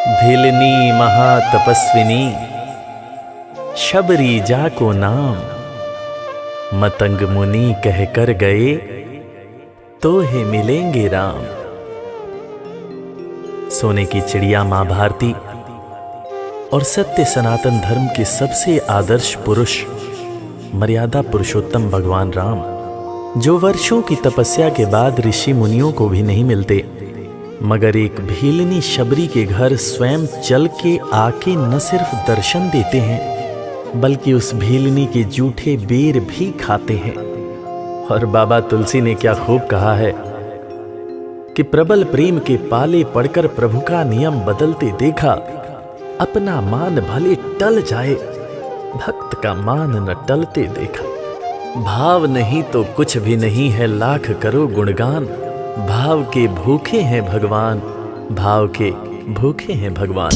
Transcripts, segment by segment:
भिलनी महातपस्विनी शबरी जाको नाम, मतंग मुनि कह कर गए तो हे मिलेंगे राम। सोने की चिड़िया मां भारती और सत्य सनातन धर्म के सबसे आदर्श पुरुष मर्यादा पुरुषोत्तम भगवान राम, जो वर्षों की तपस्या के बाद ऋषि मुनियों को भी नहीं मिलते, मगर एक भीलनी शबरी के घर स्वयं चल के आके न सिर्फ दर्शन देते हैं बल्कि उस भीलनी के जूठे बेर भी खाते हैं। और बाबा तुलसी ने क्या खूब कहा है कि प्रबल प्रेम के पाले पड़कर प्रभु का नियम बदलते देखा, अपना मान भले टल जाए भक्त का मान न टलते देखा। भाव नहीं तो कुछ भी नहीं है, लाख करो गुणगान, भाव के भूखे हैं भगवान, भाव के भूखे हैं भगवान।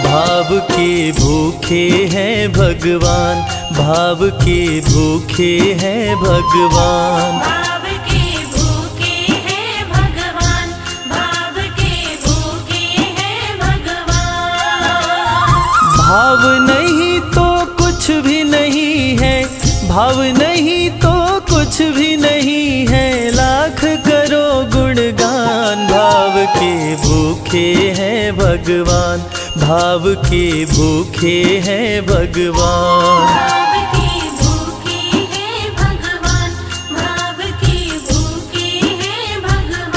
भाव के भूखे हैं भगवान, भाव के भूखे हैं भगवान, भाव के भूखे हैं भगवान, भाव के भूखे हैं भगवान। भाव नहीं तो कुछ भी नहीं है, भाव नहीं तो कुछ भी नहीं है, लाख करो गुणगान। भाव के भूखे हैं भगवान, भाव के भूखे हैं भगवान। भाव के भूखे हैं भगवान, भाव के भूखे हैं भगवान।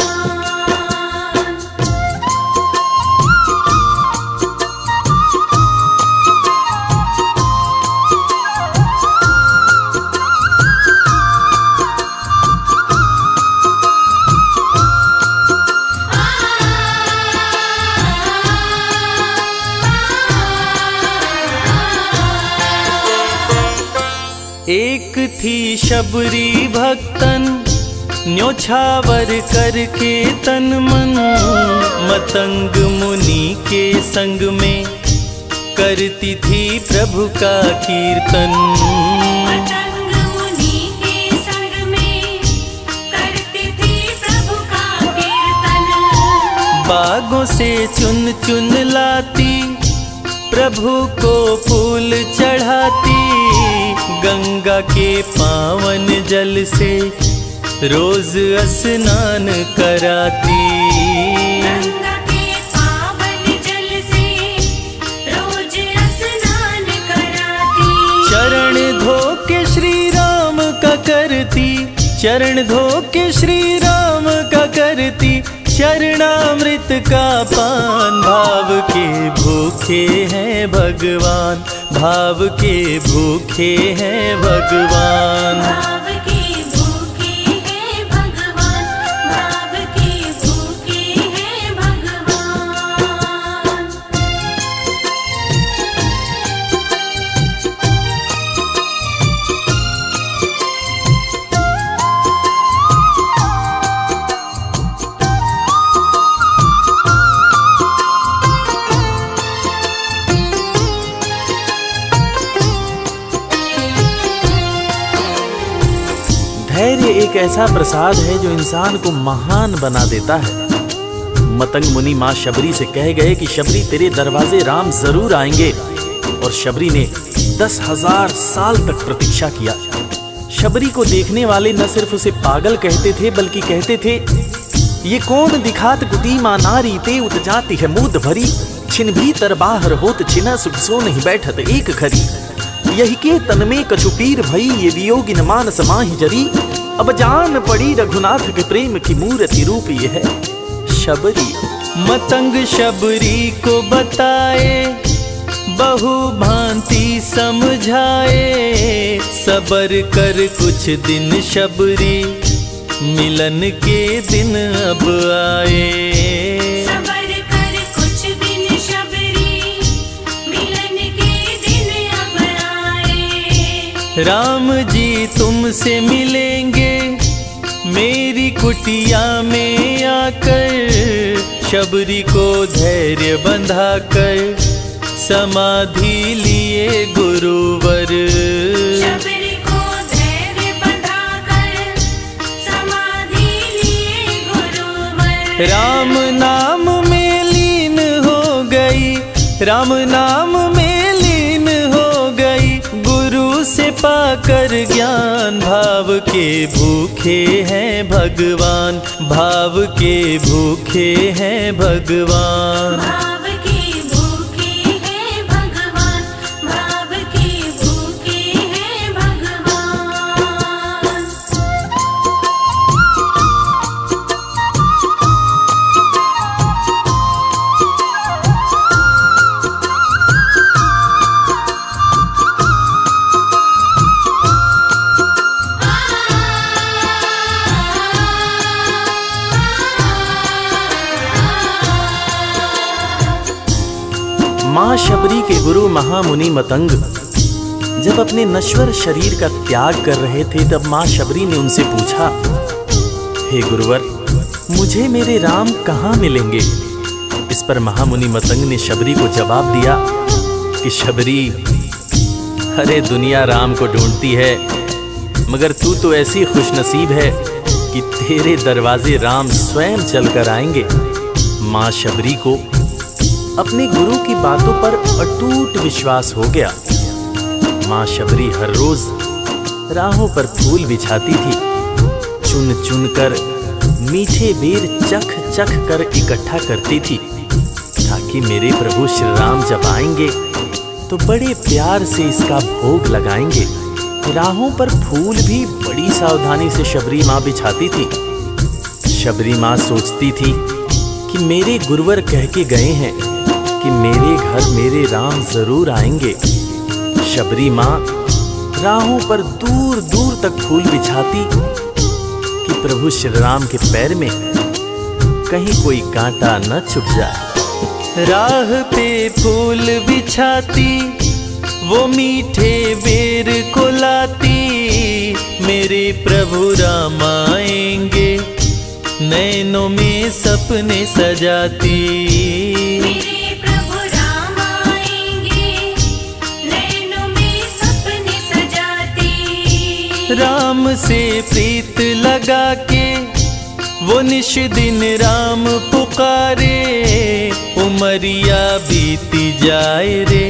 एक थी शबरी भक्तन, न्योछावर करके तन मन, मतंग मुनि के संग में करती थी प्रभु का कीर्तन। मतंग मुनि के संग में करती थी प्रभु का कीर्तन। बागों से चुन चुन लाती, प्रभु को फूल चढ़ाती, गंगा के पावन जल से रोज स्नान कराती। गंगा के पावन जल से रोज स्नान कराती। चरण धो के श्री राम का करती, चरण धो के श्री राम का करती, चरणामृत का पान। भाव के भूखे हैं भगवान, भाव के भूखे हैं भगवान। भाव के भूखे हैं भगवान, भाव के भूखे हैं भगवान। धैर्य एक ऐसा प्रसाद है जो इंसान को महान बना देता है। मतंग मुनि मां शबरी से कह गए कि शबरी तेरे दरवाजे राम जरूर आएंगे, और शबरी ने 10,000 साल तक प्रतीक्षा किया। शबरी को देखने वाले न सिर्फ उसे पागल कहते थे बल्कि कहते थे, ये कौन दिखात कुटी मां नारी ते उत जाती है मूद भरी, छिन भीतर बाहर होत छिना सुख सो नहीं बैठत एक घड़ी, यही के तन में कछुपीर भई ये वियोगिन मानस माहि जरी, अब जान पड़ी रघुनाथ के प्रेम की मूर्ति रूप ये है शबरी। मतंग शबरी को बताए, बहु भांति समझाए, सबर कर कुछ दिन शबरी, मिलन के दिन अब आए। सबर कर कुछ दिन शबरी, मिलन के दिन अब आए। राम जी तुमसे मिलेंगे मेरी कुटिया में आकर, शबरी को धैर्य बंधा कर समाधि लिए गुरुवर। शबरी को धैर्य बंधाकर समाधि लिए गुरुवर। राम नाम में लीन हो गई, राम नाम में लीन हो गई, गुरु से पाकर ज्ञान। भाव के भूखे हैं भगवान, भाव के भूखे हैं भगवान। भाव के भूखे हैं भगवान, भाव के भूखे हैं भगवान। माँ शबरी के गुरु महामुनि मतंग जब अपने नश्वर शरीर का त्याग कर रहे थे, तब माँ शबरी ने उनसे पूछा, हे गुरुवर, मुझे मेरे राम कहाँ मिलेंगे? इस पर महामुनि मतंग ने शबरी को जवाब दिया कि शबरी, अरे दुनिया राम को ढूंढती है, मगर तू तो ऐसी खुशनसीब है कि तेरे दरवाजे राम स्वयं चलकर आएंगे। माँ शबरी को अपने गुरु की बातों पर अटूट विश्वास हो गया। माँ शबरी हर रोज राहों पर फूल बिछाती थी, चुन चुन कर मीठे बेर चख चख कर इकट्ठा करती थी, ताकि मेरे प्रभु श्री राम जब आएंगे तो बड़े प्यार से इसका भोग लगाएंगे। राहों पर फूल भी बड़ी सावधानी से शबरी माँ बिछाती थी। शबरी माँ सोचती थी कि मेरे गुरुवर कह के गए हैं कि मेरे घर मेरे राम जरूर आएंगे। शबरी माँ राहों पर दूर दूर तक फूल बिछाती कि प्रभु श्री राम के पैर में कहीं कोई कांटा न चुभ जाए। राह पे फूल बिछाती, वो मीठे बेर को लाती, मेरे प्रभु राम आएंगे, नैनों में सपने सजाती। मेरे प्रभु राम आएंगे, नैनों में सपने सजाती। राम से प्रीत लगा के वो निश दिन राम पुकारे, उमरिया बीती जाए रे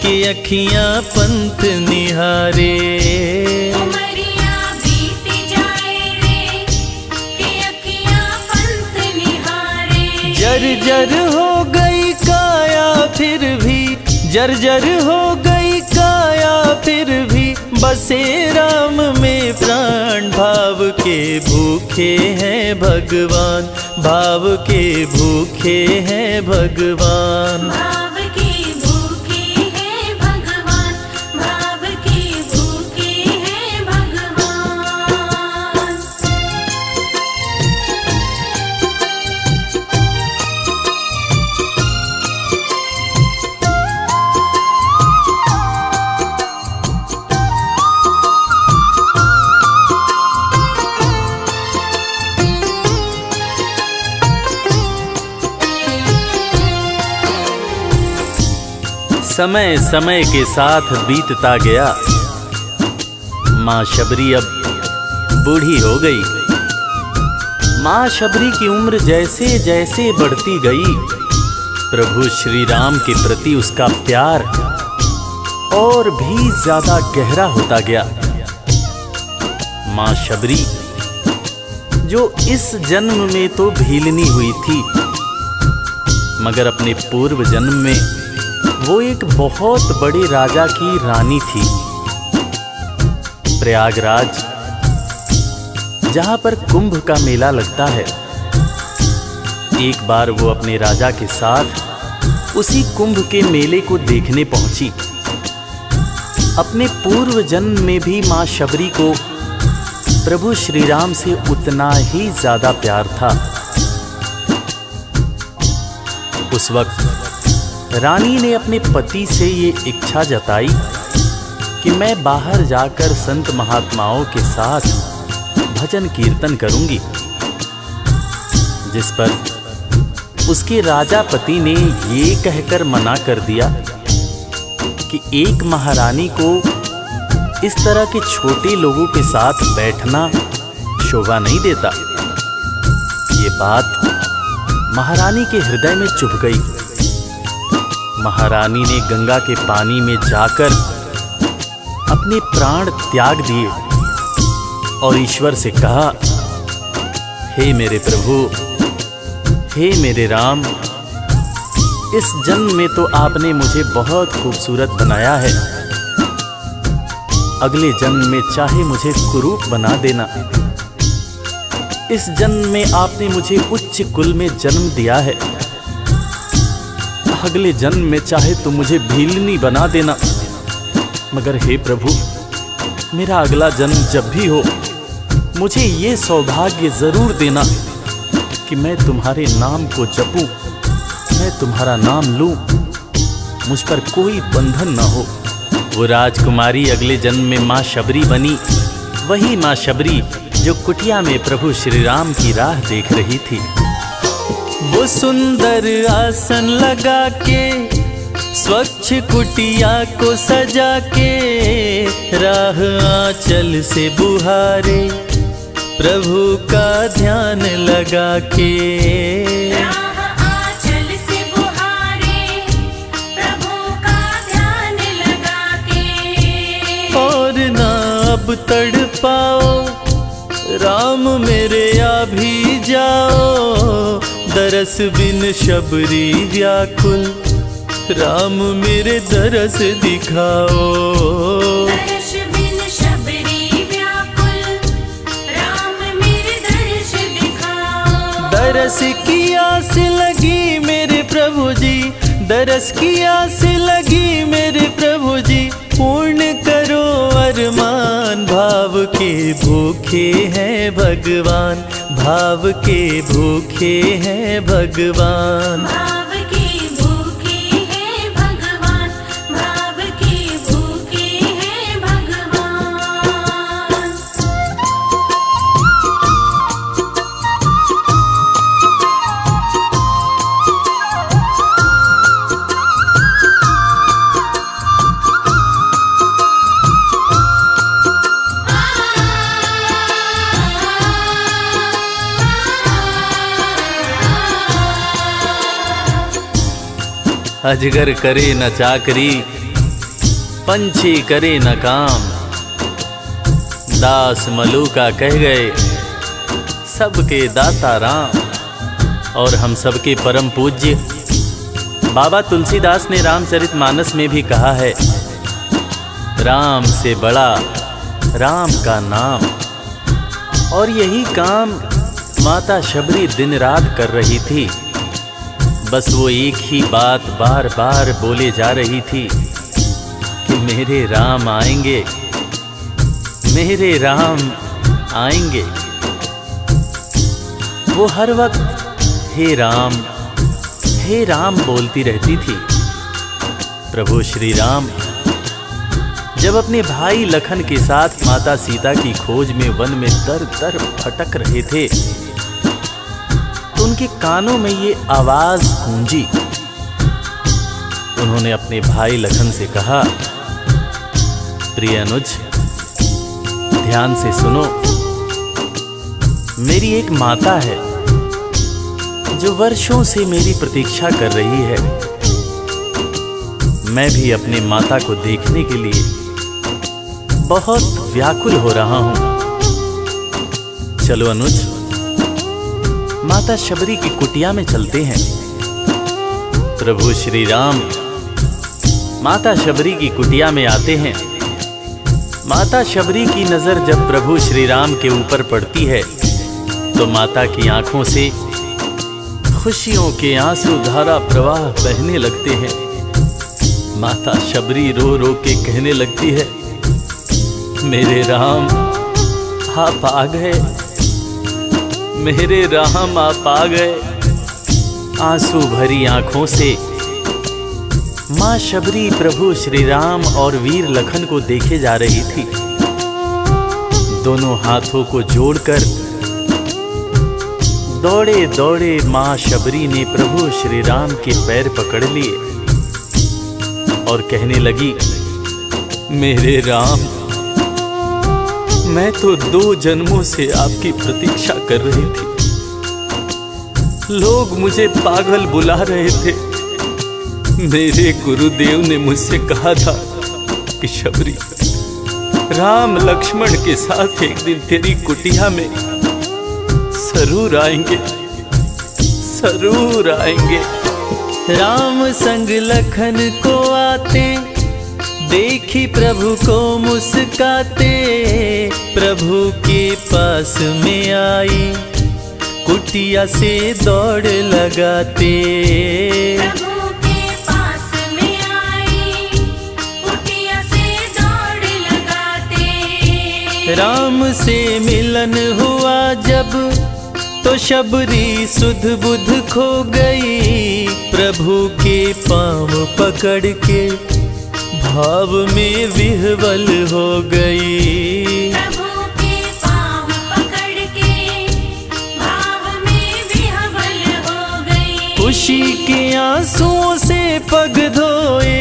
कि अखियां पंथ निहारे। उमरिया बीती जाए रे कि अखियां पंथ निहारे। जर्जर हो गई काया फिर भी, जर्जर हो गई काया फिर भी, बसे राम में प्राण। भाव के भूखे हैं भगवान, भाव के भूखे हैं भगवान। भाव के भूखे हैं भगवान, भाव के भूखे हैं भगवान। समय समय के साथ बीतता गया। माँ शबरी अब बूढ़ी हो गई। माँ शबरी की उम्र जैसे जैसे बढ़ती गई, प्रभु श्री राम के प्रति उसका प्यार और भी ज्यादा गहरा होता गया। माँ शबरी जो इस जन्म में तो भीलनी हुई थी, मगर अपने पूर्व जन्म में वो एक बहुत बड़े राजा की रानी थी। प्रयागराज, जहां पर कुंभ का मेला लगता है, एक बार वो अपने राजा के साथ उसी कुंभ के मेले को देखने पहुंची। अपने पूर्व जन्म में भी मां शबरी को प्रभु श्री राम से उतना ही ज्यादा प्यार था। उस वक्त रानी ने अपने पति से ये इच्छा जताई कि मैं बाहर जाकर संत महात्माओं के साथ भजन कीर्तन करूंगी, जिस पर उसके राजापति ने ये कहकर मना कर दिया कि एक महारानी को इस तरह के छोटे लोगों के साथ बैठना शोभा नहीं देता। ये बात महारानी के हृदय में चुभ गई। महारानी ने गंगा के पानी में जाकर अपने प्राण त्याग दिए और ईश्वर से कहा, हे मेरे प्रभु, हे मेरे राम, इस जन्म में तो आपने मुझे बहुत खूबसूरत बनाया है, अगले जन्म में चाहे मुझे कुरूप बना देना। इस जन्म में आपने मुझे उच्च कुल में जन्म दिया है, अगले जन्म में चाहे तो मुझे भीलनी बना देना। मगर हे प्रभु, मेरा अगला जन्म जब भी हो, मुझे ये सौभाग्य जरूर देना कि मैं तुम्हारे नाम को जपूं, मैं तुम्हारा नाम लूं, मुझ पर कोई बंधन न हो। वो राजकुमारी अगले जन्म में माँ शबरी बनी, वही माँ शबरी जो कुटिया में प्रभु श्री राम की राह देख रही थी। वो सुंदर आसन लगा के, स्वच्छ कुटिया को सजा के, राह आंचल से बुहारे, प्रभु का ध्यान लगा के। राह आंचल से बुहारे, प्रभु का ध्यान लगा के। और ना अब तड़पाओ, राम मेरे आ भी जाओ, दरस बिन शबरी व्याकुल, राम मेरे दरस दिखाओ। दर्श बिन शबरी व्याकुल, राम मेरे दर्श दिखाओ। दरस की आस लगी मेरे प्रभु जी, दरस की आस लगी मेरे प्रभु जी, पूर्ण करो अरमान। भाव के भूखे हैं भगवान, भाव के भूखे हैं भगवान। भाव के भूखे हैं भगवान, भाव के भूखे हैं भगवान। अजगर करे न चाकरी, पंछी करे न काम, दास मलूका कह गए सबके दाता राम। और हम सबके परम पूज्य बाबा तुलसीदास ने रामचरितमानस में भी कहा है, राम से बड़ा राम का नाम। और यही काम माता शबरी दिन रात कर रही थी। बस वो एक ही बात बार बार बोले जा रही थी कि मेरे राम आएंगे, मेरे राम आएंगे। वो हर वक्त हे राम बोलती रहती थी। प्रभु श्री राम जब अपने भाई लखन के साथ माता सीता की खोज में वन में दर दर भटक रहे थे, तो उनके कानों में ये आवाज गूंजी। उन्होंने अपने भाई लखन से कहा, प्रिय अनुज, ध्यान से सुनो। मेरी एक माता है जो वर्षों से मेरी प्रतीक्षा कर रही है। मैं भी अपने माता को देखने के लिए बहुत व्याकुल हो रहा हूं। चलो अनुज, माता शबरी की कुटिया में चलते हैं। प्रभु श्री राम माता शबरी की कुटिया में आते हैं। माता शबरी की नजर जब प्रभु श्री राम के ऊपर पड़ती है तो माता की आंखों से खुशियों के आंसू धारा प्रवाह बहने लगते हैं। माता शबरी रो रो के कहने लगती है, मेरे राम आप आ गए, मेरे राम आप आ गए। आंसू भरी आंखों से मां शबरी प्रभु श्री राम और वीर लखन को देखे जा रही थी। दोनों हाथों को जोड़कर दौड़े दौड़े माँ शबरी ने प्रभु श्री राम के पैर पकड़ लिए और कहने लगी, मेरे राम, मैं तो 2 जन्मों से आपकी प्रतीक्षा कर रही थी। लोग मुझे पागल बुला रहे थे। मेरे गुरुदेव ने मुझसे कहा था कि शबरी, राम लक्ष्मण के साथ एक दिन तेरी कुटिया में जरूर आएंगे, जरूर आएंगे। राम संग लखन को आते देखी प्रभु को मुस्काते, प्रभु के पास में आई कुटिया से दौड़ लगाते। प्रभु के पास में आई कुटिया से दौड़ लगाते। राम से मिलन हुआ जब तो शबरी सुध बुध खो गई, प्रभु के पाँव पकड़ के भाव में विह्वल हो गई। प्रभु के पाँव पकड़ के भाव में विह्वल हो गई। खुशी के आंसुओं से पग धोए,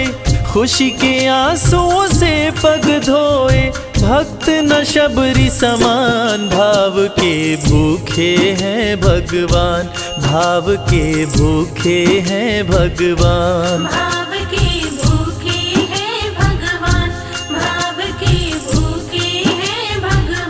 खुशी के आंसुओं से पग धोए, भक्त न शबरी समान, भाव के भूखे हैं भगवान, भाव के भूखे हैं भगवान। भाव के भूखे हैं भगवान, भाव के भूखे हैं भगवान।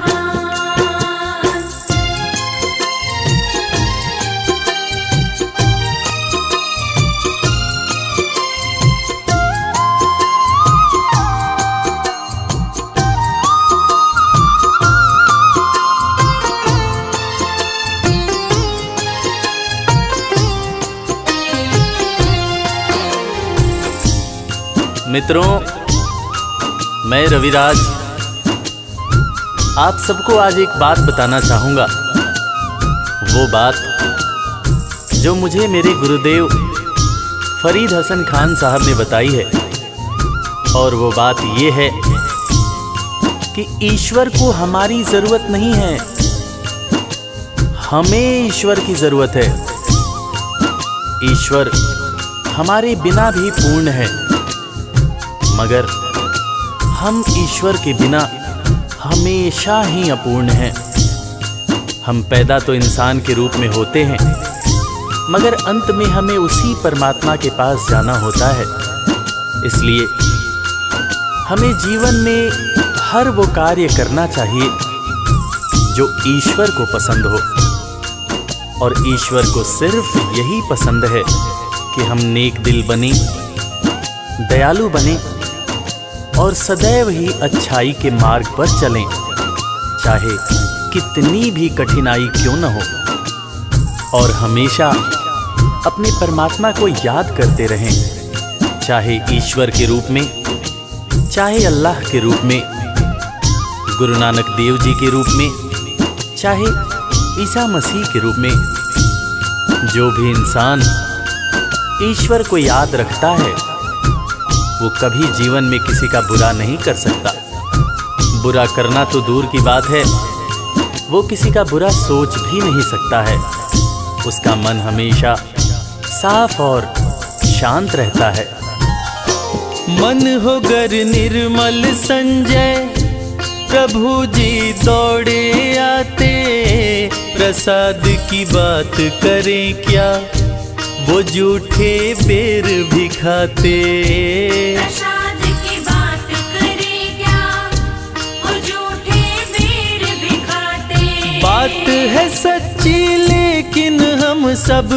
मित्रों, मैं रविराज आप सबको आज एक बात बताना चाहूँगा। वो बात जो मुझे मेरे गुरुदेव फरीद हसन खान साहब ने बताई है, और वो बात ये है कि ईश्वर को हमारी ज़रूरत नहीं है, हमें ईश्वर की ज़रूरत है। ईश्वर हमारे बिना भी पूर्ण है, मगर हम ईश्वर के बिना हमेशा ही अपूर्ण हैं। हम पैदा तो इंसान के रूप में होते हैं, मगर अंत में हमें उसी परमात्मा के पास जाना होता है। इसलिए हमें जीवन में हर वो कार्य करना चाहिए जो ईश्वर को पसंद हो, और ईश्वर को सिर्फ यही पसंद है कि हम नेक दिल बने, दयालु बने और सदैव ही अच्छाई के मार्ग पर चलें, चाहे कितनी भी कठिनाई क्यों न हो। और हमेशा अपने परमात्मा को याद करते रहें, चाहे ईश्वर के रूप में, चाहे अल्लाह के रूप में, गुरु नानक देव जी के रूप में, चाहे ईसा मसीह के रूप में। जो भी इंसान ईश्वर को याद रखता है वो कभी जीवन में किसी का बुरा नहीं कर सकता। बुरा करना तो दूर की बात है, वो किसी का बुरा सोच भी नहीं सकता है। उसका मन हमेशा साफ और शांत रहता है। मन हो गर निर्मल संजय, प्रभु जी दौड़े आते, प्रसाद की बात करें क्या, वो झूठे बेर भी खाते। प्रसाद की बात करें क्या, वो झूठे बेर भी खाते। बात है सच्ची लेकिन हम सब,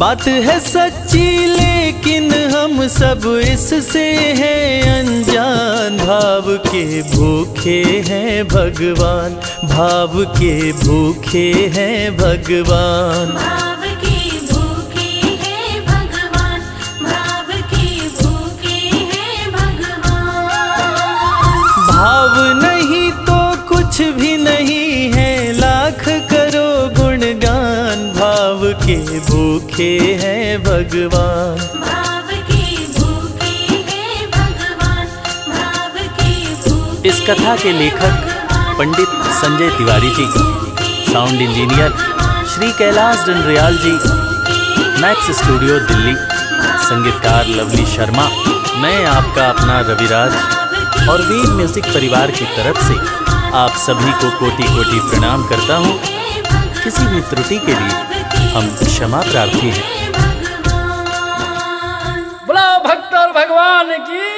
बात है सच्ची लेकिन हम सब इससे हैं अनजान। भाव के भूखे हैं भगवान, भाव के भूखे हैं भगवान। भाव के भूखे हैं भगवान, भाव के भूखे हैं भगवान। भाव नहीं तो कुछ भी नहीं है, लाख करो गुणगान। भाव के भूखे हैं भगवान। भाव के भूखे हैं भगवान, भाव के भूखे। इस कथा के लेखक पंडित संजय तिवारी जी, साउंड इंजीनियर श्री कैलाश डंडरियाल जी, मैक्स स्टूडियो दिल्ली। संगीतकार लवली शर्मा। मैं आपका अपना रविराज और वीर म्यूजिक परिवार की तरफ से आप सभी को कोटि कोटि प्रणाम करता हूँ। किसी भी त्रुटि के लिए हम क्षमा प्रार्थी हैं। बोला भक्त और भगवान की